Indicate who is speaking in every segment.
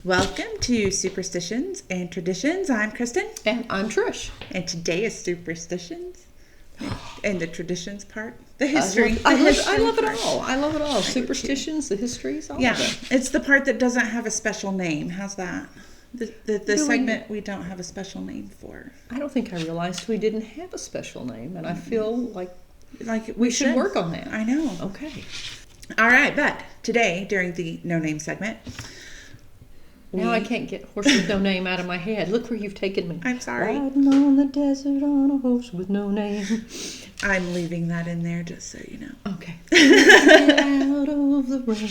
Speaker 1: Welcome to Superstitions and Traditions. I'm Kristen.
Speaker 2: And I'm Trish.
Speaker 1: And today is Superstitions and the traditions part. The history.
Speaker 2: I love it all. I love it all. Superstitions, the histories, all of it.
Speaker 1: It's the part that doesn't have a special name. How's that? The segment we don't have a special name for.
Speaker 2: I don't think I realized we didn't have a special name, and I feel like
Speaker 1: we
Speaker 2: should work on that.
Speaker 1: I know.
Speaker 2: Okay.
Speaker 1: All right, but today, during the no name segment,
Speaker 2: now I can't get horse with no name out of my head. Look where you've taken me.
Speaker 1: I'm sorry.
Speaker 2: Riding on the desert on a horse with no name.
Speaker 1: I'm leaving that in there just so you know.
Speaker 2: Okay. Get out of the rain.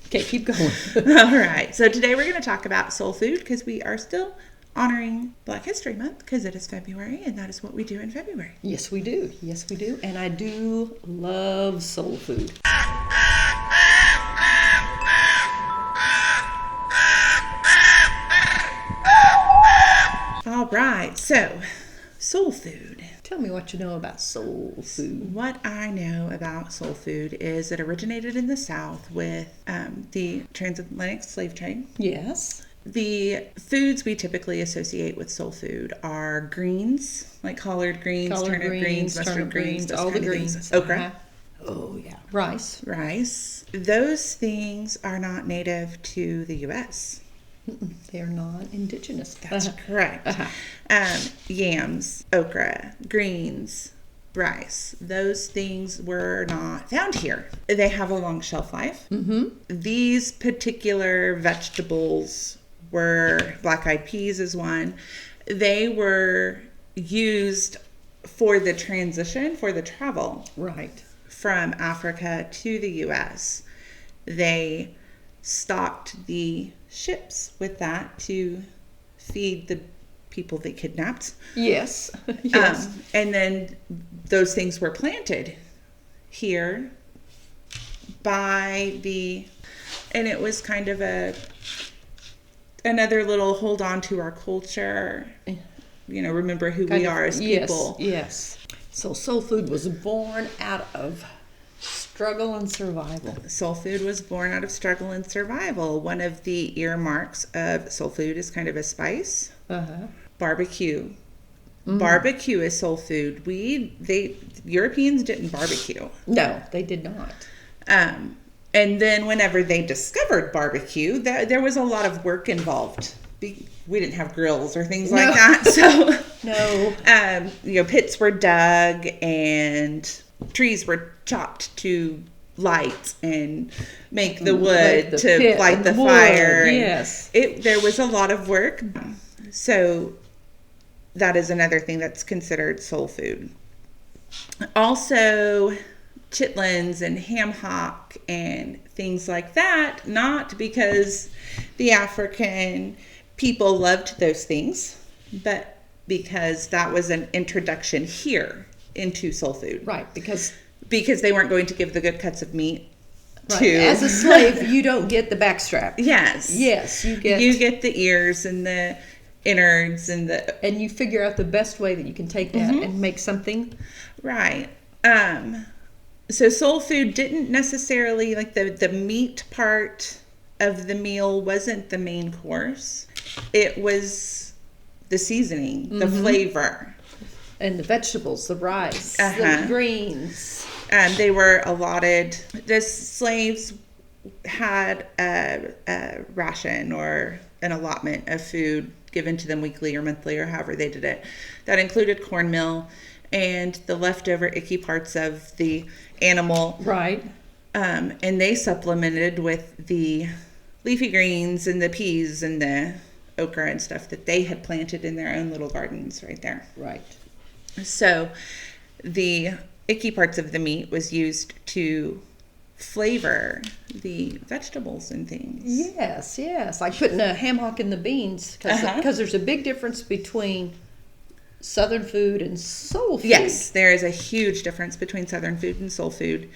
Speaker 2: Okay, keep going.
Speaker 1: All right. So today we're going to talk about soul food because we are still honoring Black History Month because it is February and that is what we do in February.
Speaker 2: Yes, we do. Yes, we do. And I do love soul food.
Speaker 1: All right, so soul food.
Speaker 2: Tell me what you know about soul food.
Speaker 1: What I know about soul food is it originated in the South with the transatlantic slave trade.
Speaker 2: Yes.
Speaker 1: The foods we typically associate with soul food are greens, like collard greens, turnip greens, mustard greens,
Speaker 2: all the greens.
Speaker 1: Okra.
Speaker 2: Oh, yeah. Rice.
Speaker 1: Those things are not native to the U.S.
Speaker 2: They're not indigenous.
Speaker 1: That's correct. Yams, okra, greens, rice. Those things were not found here. They have a long shelf life.
Speaker 2: Mm-hmm.
Speaker 1: These particular vegetables were, black-eyed peas is one. They were used for the transition, for the travel.
Speaker 2: Right.
Speaker 1: From Africa to the U.S. They stocked the ships with that to feed the people they kidnapped.
Speaker 2: Yes.
Speaker 1: And then those things were planted here and it was kind of another little hold on to our culture, remember who we are as people.
Speaker 2: Yes. So soul food was born out of struggle and survival.
Speaker 1: Soul food was born out of struggle and survival. One of the earmarks of soul food is kind of a spice. Barbecue. Mm-hmm. Barbecue is soul food. Europeans didn't barbecue.
Speaker 2: No, they did not.
Speaker 1: And then whenever they discovered barbecue, there was a lot of work involved. We didn't have grills or things like that. So
Speaker 2: no.
Speaker 1: Pits were dug and trees were chopped to light and make the wood to light the fire.
Speaker 2: Yes.
Speaker 1: There was a lot of work. So that is another thing that's considered soul food. Also, chitlins and ham hock and things like that, not because the African people loved those things, but because that was an introduction here into soul food.
Speaker 2: Right, because
Speaker 1: they weren't going to give the good cuts of meat
Speaker 2: right.
Speaker 1: to...
Speaker 2: As a slave, you don't get the backstrap.
Speaker 1: Yes.
Speaker 2: Yes, you get
Speaker 1: the ears and the innards and
Speaker 2: you figure out the best way that you can take that and make something.
Speaker 1: Right. So soul food didn't necessarily, like the meat part of the meal wasn't the main course. It was the seasoning, the flavor.
Speaker 2: And the vegetables, the rice, the greens.
Speaker 1: They were allotted, the slaves had a ration or an allotment of food given to them weekly or monthly or however they did it. That included cornmeal and the leftover icky parts of the animal.
Speaker 2: Right.
Speaker 1: And they supplemented with the leafy greens and the peas and the okra and stuff that they had planted in their own little gardens right there.
Speaker 2: Right.
Speaker 1: So the icky parts of the meat was used to flavor the vegetables and things.
Speaker 2: Yes. Like putting a ham hock in the beans because there's a big difference between Southern food and soul food.
Speaker 1: Yes, there is a huge difference between Southern food and soul food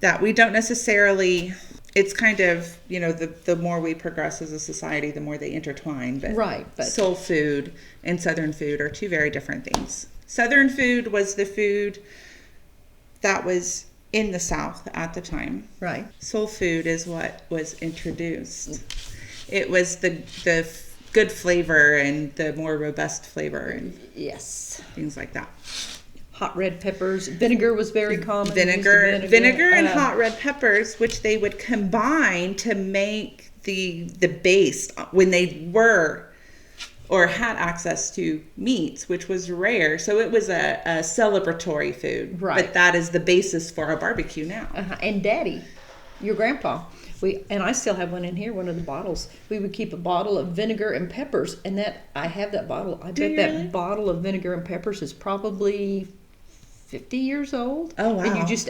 Speaker 1: that we don't necessarily... It's kind of, the more we progress as a society, the more they intertwine. But soul food and Southern food are two very different things. Southern food was the food that was in the South at the time.
Speaker 2: Right.
Speaker 1: Soul food is what was introduced. It was the good flavor and the more robust flavor and
Speaker 2: yes,
Speaker 1: things like that.
Speaker 2: Hot red peppers. Vinegar was very common.
Speaker 1: Vinegar and hot red peppers, which they would combine to make the base when they were or had access to meats, which was rare. So it was a celebratory food.
Speaker 2: Right.
Speaker 1: But that is the basis for a barbecue now.
Speaker 2: And Daddy, your grandpa, and I still have one in here, one of the bottles. We would keep a bottle of vinegar and peppers, and I have that bottle. I bet that bottle of vinegar and peppers is probably 50 years old.
Speaker 1: Oh, wow.
Speaker 2: And you just,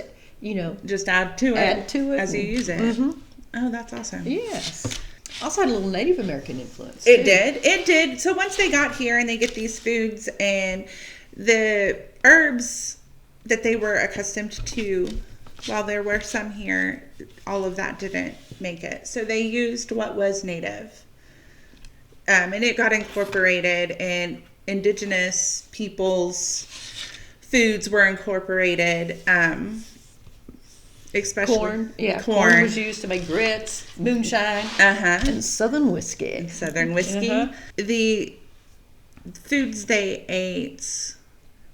Speaker 1: just add to it as you use it.
Speaker 2: Mm-hmm.
Speaker 1: Oh, that's awesome.
Speaker 2: Yes. Also had a little Native American influence.
Speaker 1: It did. So once they got here and they get these foods and the herbs that they were accustomed to, while there were some here, all of that didn't make it. So they used what was native. And it got incorporated, and indigenous people's foods were incorporated. Especially
Speaker 2: corn. Yeah, corn was used to make grits, moonshine, and Southern whiskey.
Speaker 1: The foods they ate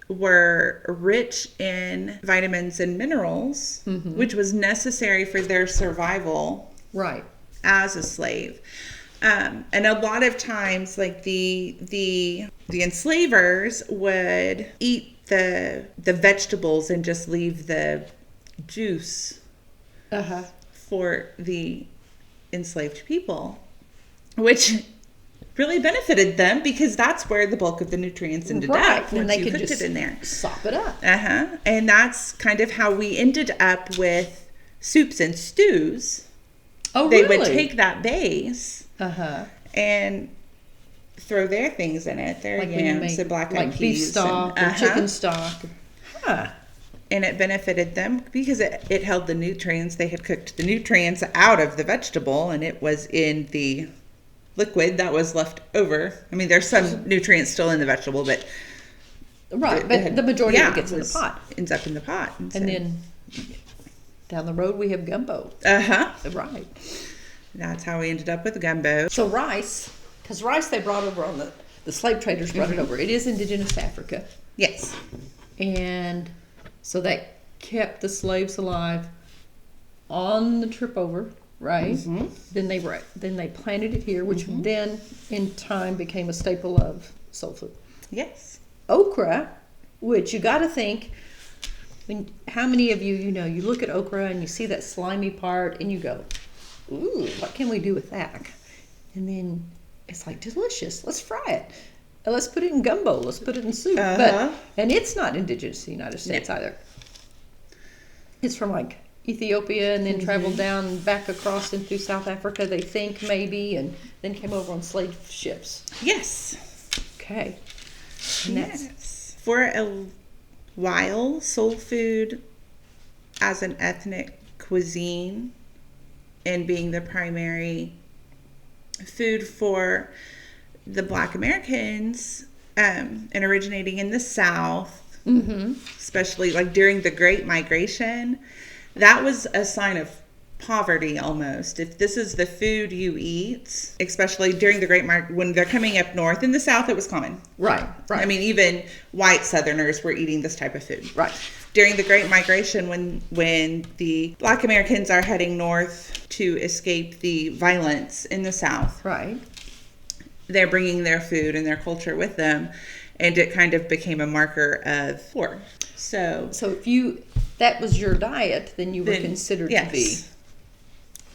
Speaker 1: were rich in vitamins and minerals, which was necessary for their survival.
Speaker 2: Right.
Speaker 1: As a slave. And a lot of times, like the enslavers would eat the vegetables and just leave the juice for the enslaved people, which really benefited them because that's where the bulk of the nutrients ended up
Speaker 2: when
Speaker 1: they cooked it in there.
Speaker 2: Sop it up.
Speaker 1: And that's kind of how we ended up with soups and stews.
Speaker 2: Oh,
Speaker 1: they
Speaker 2: really?
Speaker 1: would take that base and throw their things in it, their yams and black-eyed peas,
Speaker 2: beef stock or chicken stock.
Speaker 1: And it benefited them because it held the nutrients. They had cooked the nutrients out of the vegetable, and it was in the liquid that was left over. I mean, there's some nutrients still in the vegetable, but
Speaker 2: the majority of it gets in the pot.
Speaker 1: Ends up in the pot.
Speaker 2: And then down the road we have gumbo. Right.
Speaker 1: That's how we ended up with gumbo.
Speaker 2: So rice, because rice they brought over on the slave traders brought it over. It is indigenous to Africa.
Speaker 1: Yes.
Speaker 2: And so that kept the slaves alive on the trip over, right? Then they planted it here, which then in time became a staple of soul food.
Speaker 1: Yes.
Speaker 2: Okra, which you got to think, how many of you, you look at okra and you see that slimy part and you go, ooh, what can we do with that? And then it's like, delicious. Let's fry it. Let's put it in gumbo. Let's put it in soup. And it's not indigenous to the United States either. It's from like Ethiopia and then traveled down back across into South Africa, they think maybe, and then came over on slave ships.
Speaker 1: Yes.
Speaker 2: Okay. And
Speaker 1: yes. For a while, soul food as an ethnic cuisine and being the primary food for the Black Americans and originating in the South, especially like during the Great Migration, that was a sign of poverty almost. If this is the food you eat, especially during the Great Migration, when they're coming up north. In the South, it was common.
Speaker 2: Right.
Speaker 1: I mean, even white Southerners were eating this type of food.
Speaker 2: Right.
Speaker 1: During the Great Migration, when the Black Americans are heading north to escape the violence in the South.
Speaker 2: Right.
Speaker 1: They're bringing their food and their culture with them, and it kind of became a marker of poor. So
Speaker 2: if that was your diet, then you were considered to be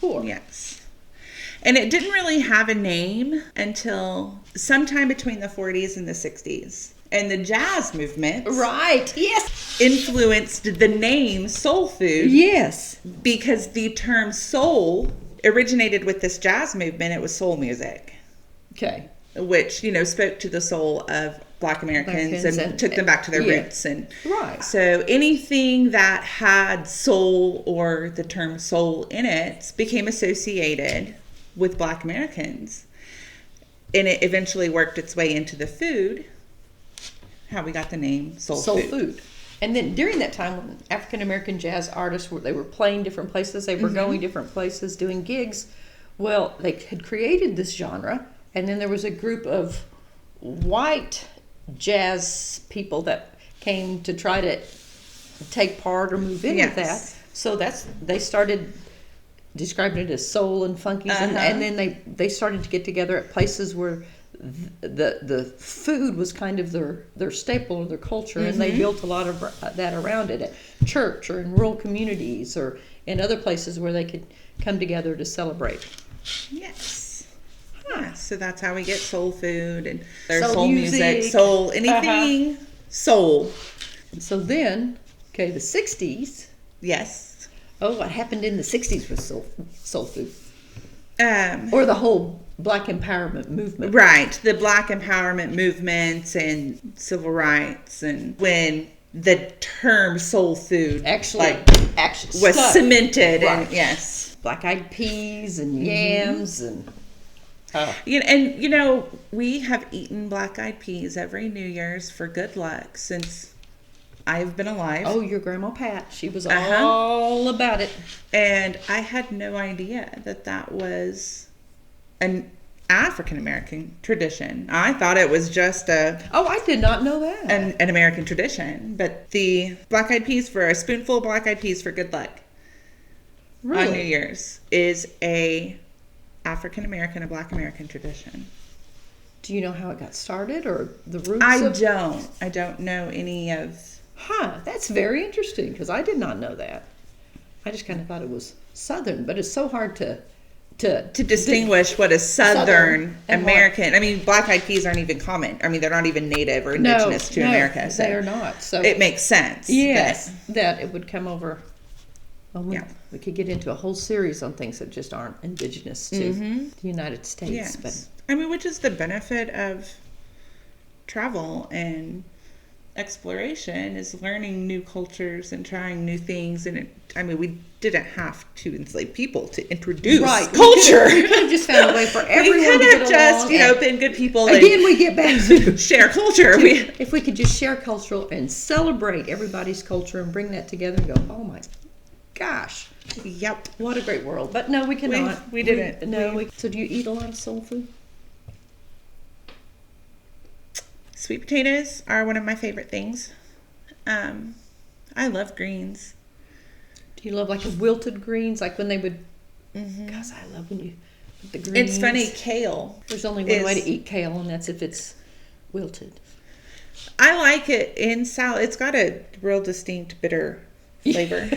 Speaker 2: poor.
Speaker 1: Yes. And it didn't really have a name until sometime between the 40s and the 60s. And the jazz movement,
Speaker 2: right? Yes,
Speaker 1: influenced the name soul food.
Speaker 2: Yes,
Speaker 1: because the term soul originated with this jazz movement. It was soul music.
Speaker 2: Okay.
Speaker 1: Which, spoke to the soul of Black Americans and took them back to their roots. And
Speaker 2: right.
Speaker 1: So anything that had soul or the term soul in it became associated with Black Americans. And it eventually worked its way into the food, how we got the name soul food.
Speaker 2: And then during that time when African American jazz artists they were playing different places, they were going different places, doing gigs, Well, they had created this genre, and then there was a group of white jazz people that came to try to take part or move in with that. So they started describing it as soul and funkies, and then they started to get together at places where the food was kind of their staple or their culture, and they built a lot of that around it at church or in rural communities or in other places where they could come together to celebrate.
Speaker 1: Yes. Yeah, so that's how we get soul food and there's
Speaker 2: soul
Speaker 1: music, soul, anything soul.
Speaker 2: And so then, the 60s.
Speaker 1: Yes.
Speaker 2: Oh, what happened in the 60s with soul food? Or the whole Black empowerment movement.
Speaker 1: Right, the Black empowerment movement and civil rights, and when the term soul food
Speaker 2: actually
Speaker 1: was cemented.
Speaker 2: Right.
Speaker 1: And yes.
Speaker 2: Black-eyed peas and yams and...
Speaker 1: we have eaten black-eyed peas every New Year's for good luck since I've been alive.
Speaker 2: Oh, your Grandma Pat. She was all about it. And
Speaker 1: I had no idea that was an African-American tradition. I thought it was just
Speaker 2: I did not know that.
Speaker 1: An American tradition. But the black-eyed peas a spoonful of black-eyed peas for good luck. Really? On New Year's is a African-American, a Black American tradition.
Speaker 2: Do you know how it got started or the roots?
Speaker 1: I don't know any of...
Speaker 2: That's very interesting because I did not know that. I just kind of thought it was Southern, but it's so hard to
Speaker 1: distinguish what is Southern American. I mean, black-eyed peas aren't even common. I mean, they're not even native or indigenous to America. So
Speaker 2: they are not. So
Speaker 1: it makes sense.
Speaker 2: Yes, that it would come over. We could get into a whole series on things that just aren't indigenous to the United States.
Speaker 1: Yes.
Speaker 2: But
Speaker 1: which is the benefit of travel and exploration is learning new cultures and trying new things. And we didn't have to enslave people to introduce culture.
Speaker 2: We could have just found a way for everyone to get along. We could have
Speaker 1: just, been good people.
Speaker 2: Again, we get back to
Speaker 1: share culture.
Speaker 2: If we could just share culture and celebrate everybody's culture and bring that together and go, oh my gosh.
Speaker 1: Yep.
Speaker 2: What a great world. But no, we cannot.
Speaker 1: We didn't.
Speaker 2: So do you eat a lot of soul food?
Speaker 1: Sweet potatoes are one of my favorite things. I love greens.
Speaker 2: Do you love like wilted greens? Like when they would... Gosh, I love when you put the greens...
Speaker 1: It's funny, kale.
Speaker 2: There's only one way to eat kale, and that's if it's wilted.
Speaker 1: I like it in salad. It's got a real distinct bitter flavor.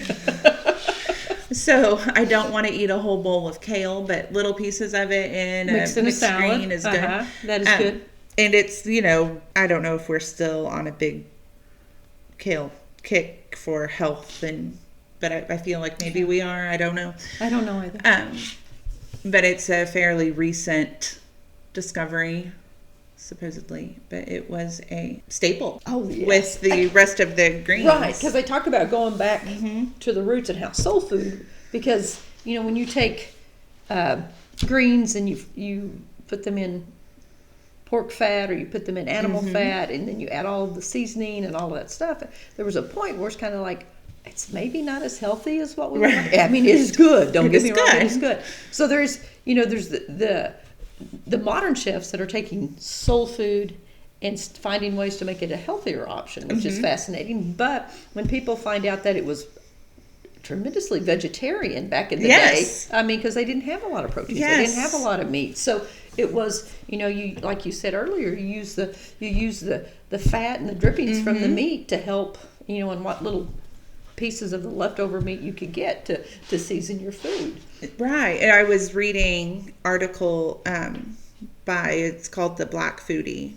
Speaker 1: So I don't want to eat a whole bowl of kale, but little pieces of it in a mixed green is good.
Speaker 2: That is good.
Speaker 1: And it's, I don't know if we're still on a big kale kick for health, but I feel like maybe we are. I don't know.
Speaker 2: I don't know either.
Speaker 1: But it's a fairly recent discovery, supposedly. But it was a staple with the rest of the greens.
Speaker 2: Right, because they talk about going back to the roots and how soul food, because, when you take greens and you put them in pork fat or you put them in animal fat and then you add all of the seasoning and all of that stuff, there was a point where it's kind of like, it's maybe not as healthy as what we want. I mean, it is good. Don't get me wrong, it is good. So there's the modern chefs that are taking soul food and finding ways to make it a healthier option, which is fascinating. But when people find out that it was tremendously vegetarian back in the day, because they didn't have a lot of proteins, they didn't have a lot of meat, so it was, you like you said earlier, you use the fat and the drippings from the meat to help, and what little pieces of the leftover meat you could get to season your food.
Speaker 1: Right. And I was reading article it's called The Black Foodie.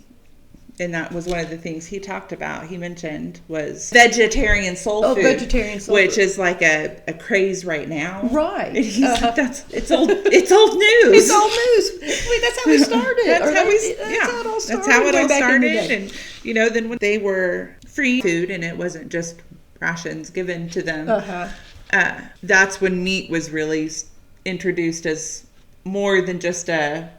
Speaker 1: And that was one of the things he talked about. He mentioned was vegetarian soul food.
Speaker 2: Vegetarian soul
Speaker 1: food. Which is like a craze right now. Right. It's old news.
Speaker 2: It's old news. That's how we started. That's how it all started.
Speaker 1: That's how it all started. And, then when they were free food and it wasn't just rations given to them, that's when meat was really introduced as more than just a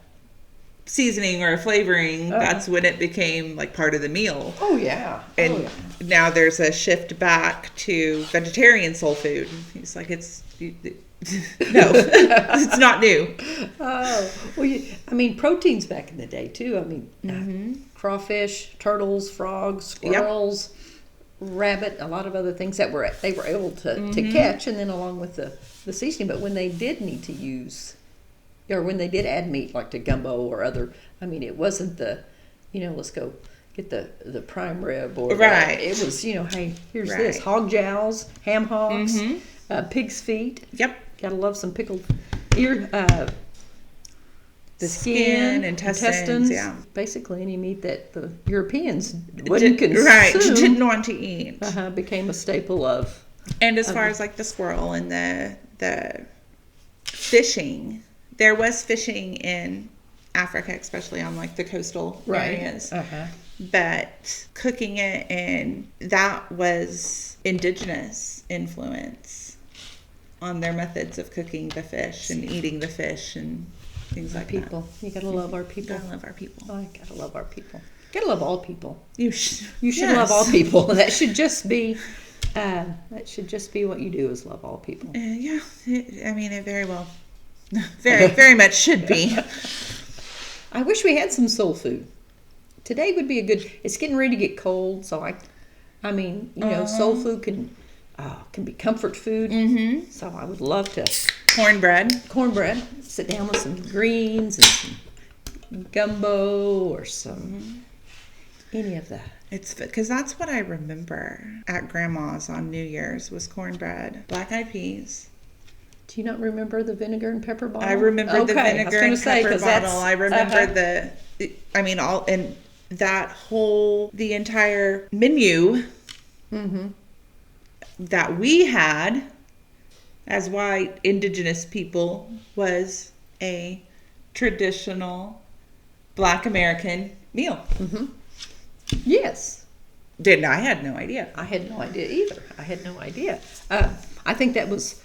Speaker 1: seasoning or a flavoring. That's when it became like part of the meal. And now there's a shift back to vegetarian soul food. It's like No, it's not new.
Speaker 2: Oh, well, proteins back in the day too. Crawfish, turtles, frogs, squirrels, rabbit, a lot of other things that they were able to catch, and then along with the seasoning. But when they did need to use, or when they did add meat, like to gumbo or other, it wasn't let's go get the prime rib or it was, hey, here's this, hog jowls, ham hocks, pig's feet.
Speaker 1: Yep.
Speaker 2: Gotta love some pickled ear, the skin, intestines. Yeah. Basically any meat that the Europeans wouldn't consume.
Speaker 1: Right, didn't want to eat.
Speaker 2: Became a staple of.
Speaker 1: And as far as like the squirrel and the fishing, there was fishing in Africa, especially on like the coastal areas. But cooking it, and that was indigenous influence on their methods of cooking the fish and eating the fish and things like
Speaker 2: people.
Speaker 1: that.
Speaker 2: You gotta love our people.
Speaker 1: Gotta love our people.
Speaker 2: Oh, I gotta love our people. Gotta love all people.
Speaker 1: You should
Speaker 2: love all people. That should just be what you do, is love all people.
Speaker 1: It very well, very, very much should be.
Speaker 2: I wish we had some soul food. Today would be it's getting ready to get cold, so soul food can be comfort food. Mm-hmm. So I would love to.
Speaker 1: Cornbread.
Speaker 2: Sit down with some greens and some gumbo or any of that.
Speaker 1: It's because that's what I remember at Grandma's on New Year's was cornbread, black-eyed peas.
Speaker 2: Do you not remember the vinegar and pepper bottle?
Speaker 1: I remember the vinegar and pepper bottle. I remember the entire menu that we had as white indigenous people was a traditional Black American meal.
Speaker 2: Mm-hmm. Yes.
Speaker 1: I had no idea.
Speaker 2: I had no idea either. I think that was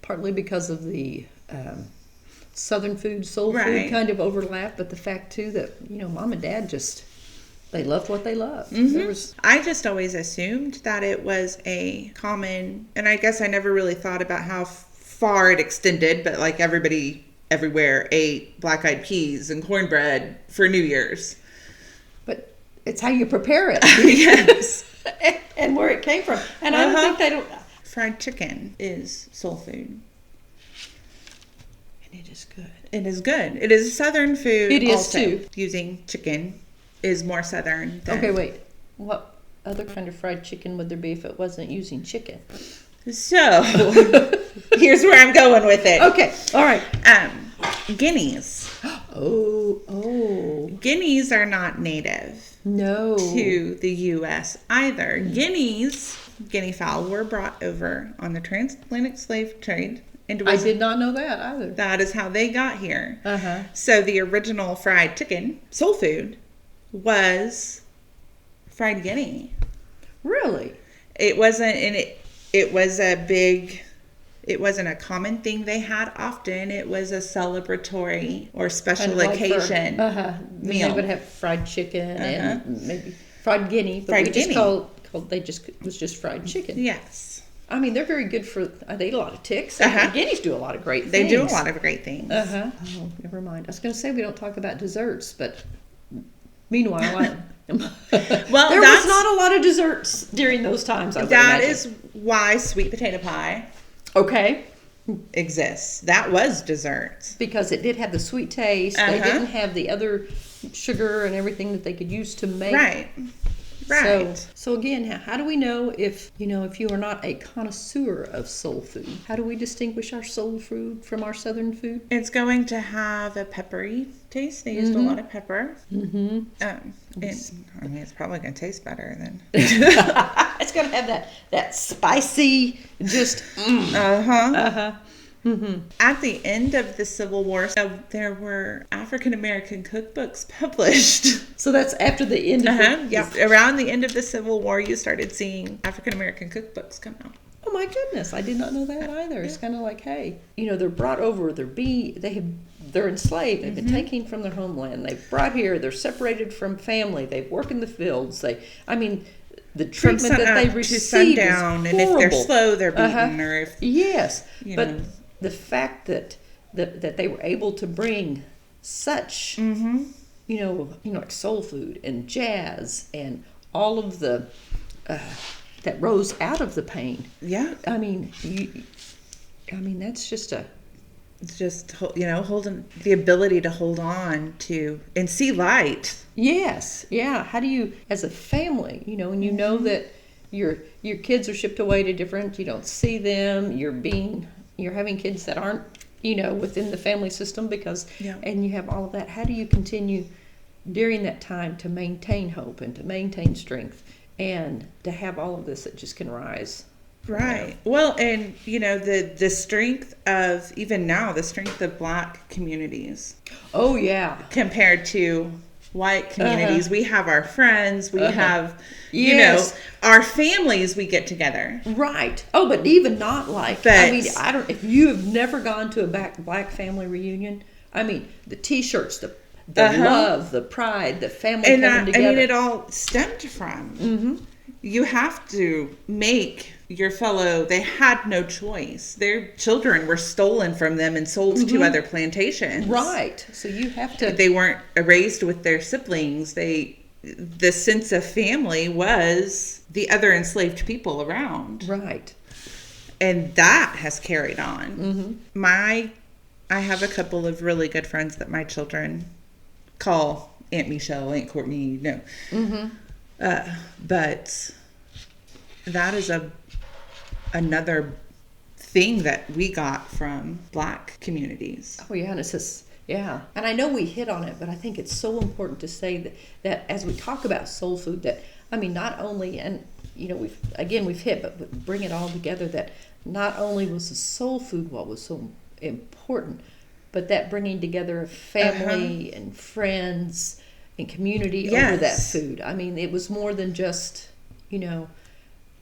Speaker 2: partly because of the Southern food, soul food kind of overlap, but the fact too that Mom and Dad they loved what they loved.
Speaker 1: Mm-hmm. I just always assumed that it was a common, and I guess I never really thought about how far it extended, but like everybody everywhere ate black-eyed peas and cornbread for New Year's.
Speaker 2: But it's how you prepare it.
Speaker 1: Yes.
Speaker 2: And where it came from. And I don't think they don't.
Speaker 1: Fried chicken is soul food.
Speaker 2: And it is good.
Speaker 1: It is good. It is Southern food.
Speaker 2: It is
Speaker 1: also.
Speaker 2: too.
Speaker 1: Using chicken is more Southern than...
Speaker 2: Okay, wait. What other kind of fried chicken would there be if it wasn't using chicken?
Speaker 1: So, here's where I'm going with it.
Speaker 2: Okay, all right.
Speaker 1: Guineas.
Speaker 2: Oh.
Speaker 1: Guineas are not native.
Speaker 2: No.
Speaker 1: To the U.S. either. Guinea fowl were brought over on the transatlantic slave trade.
Speaker 2: I did not know that either.
Speaker 1: That is how they got here. So the original fried chicken, soul food, was fried guinea.
Speaker 2: Really?
Speaker 1: It wasn't, and it was it wasn't a common thing they had often. It was a celebratory or special occasion meal.
Speaker 2: They would have fried chicken and maybe fried guinea. But it was just fried chicken.
Speaker 1: Yes.
Speaker 2: I mean, they're very good they eat a lot of ticks. Guineas do a lot of great things.
Speaker 1: They do a lot of great things.
Speaker 2: Oh, never mind. I was going to say we don't talk about desserts, but meanwhile, there was not a lot of desserts during those times.
Speaker 1: That is why sweet potato pie exists. That was desserts.
Speaker 2: Because it did have the sweet taste. They didn't have the other sugar and everything that they could use to make.
Speaker 1: Right.
Speaker 2: So again, how do we know if you are not a connoisseur of soul food? How do we distinguish our soul food from our Southern food?
Speaker 1: It's going to have a peppery taste. They used a lot of pepper. Mm-hmm. It's probably going to taste better than.
Speaker 2: It's going to have that spicy, just.
Speaker 1: Mm-hmm. At the end of the Civil War, there were African American cookbooks published.
Speaker 2: So that's after the end of
Speaker 1: around the end of the Civil War, you started seeing African American cookbooks come out.
Speaker 2: Oh my goodness, I did not know that either. It's kind of like, hey, they're brought over, they're enslaved, they've been taken from their homeland, they've brought here, they're separated from family, they've worked in the fields, the treatment that they receive to sundown,
Speaker 1: and if they're slow, they're beaten, or if
Speaker 2: yes, but the fact that they were able to bring such like soul food and jazz and all of the that rose out of the pain.
Speaker 1: Yeah,
Speaker 2: I mean, that's just
Speaker 1: it's just holding the ability to hold on to and see light.
Speaker 2: Yes, yeah. How do you, as a family, and you know that your kids are shipped away to different, you don't see them, you're having kids that aren't, within the family system and you have all of that. How do you continue during that time to maintain hope and to maintain strength and to have all of this that just can rise?
Speaker 1: Right. Well, and the strength of, even now, the strength of Black communities.
Speaker 2: Oh yeah.
Speaker 1: Compared to white communities, we have our friends, we have, our families, we get together.
Speaker 2: Right. Oh, but even not like, if you have never gone to a Black family reunion, the T-shirts, the love, the pride, the family coming together.
Speaker 1: It all stemmed from, you have to make your fellow, they had no choice. Their children were stolen from them and sold to other plantations.
Speaker 2: Right. So you have to.
Speaker 1: They weren't raised with their siblings. The sense of family was the other enslaved people around.
Speaker 2: Right.
Speaker 1: And that has carried on. I have a couple of really good friends that my children call Aunt Michelle, Aunt Courtney, but that is another thing that we got from Black communities.
Speaker 2: Oh yeah, and it's just, and I know we hit on it, but I think it's so important to say that as we talk about soul food, that not only, and we've hit, but bring it all together, that not only was the soul food what was so important, but that bringing together of family and friends and community over that food. It was more than just,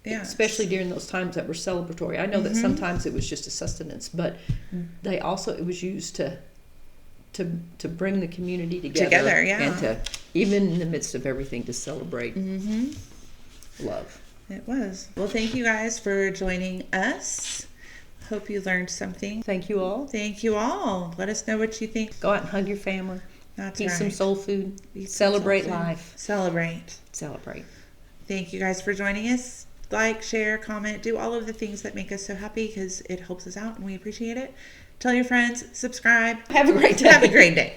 Speaker 2: especially during those times that were celebratory. I know that sometimes it was just a sustenance, but it was used to bring the community together, and to, even in the midst of everything, to celebrate love.
Speaker 1: It was. Well, thank you guys for joining us. Hope you learned something.
Speaker 2: Thank you all.
Speaker 1: Thank you all. Let us know what you think.
Speaker 2: Go out and hug your family.
Speaker 1: That's
Speaker 2: Eat some soul food. Celebrate life.
Speaker 1: Celebrate. Thank you guys for joining us. Like, share, comment, do all of the things that make us so happy, because it helps us out and we appreciate it. Tell your friends, subscribe.
Speaker 2: Have a great day.
Speaker 1: Have a great day.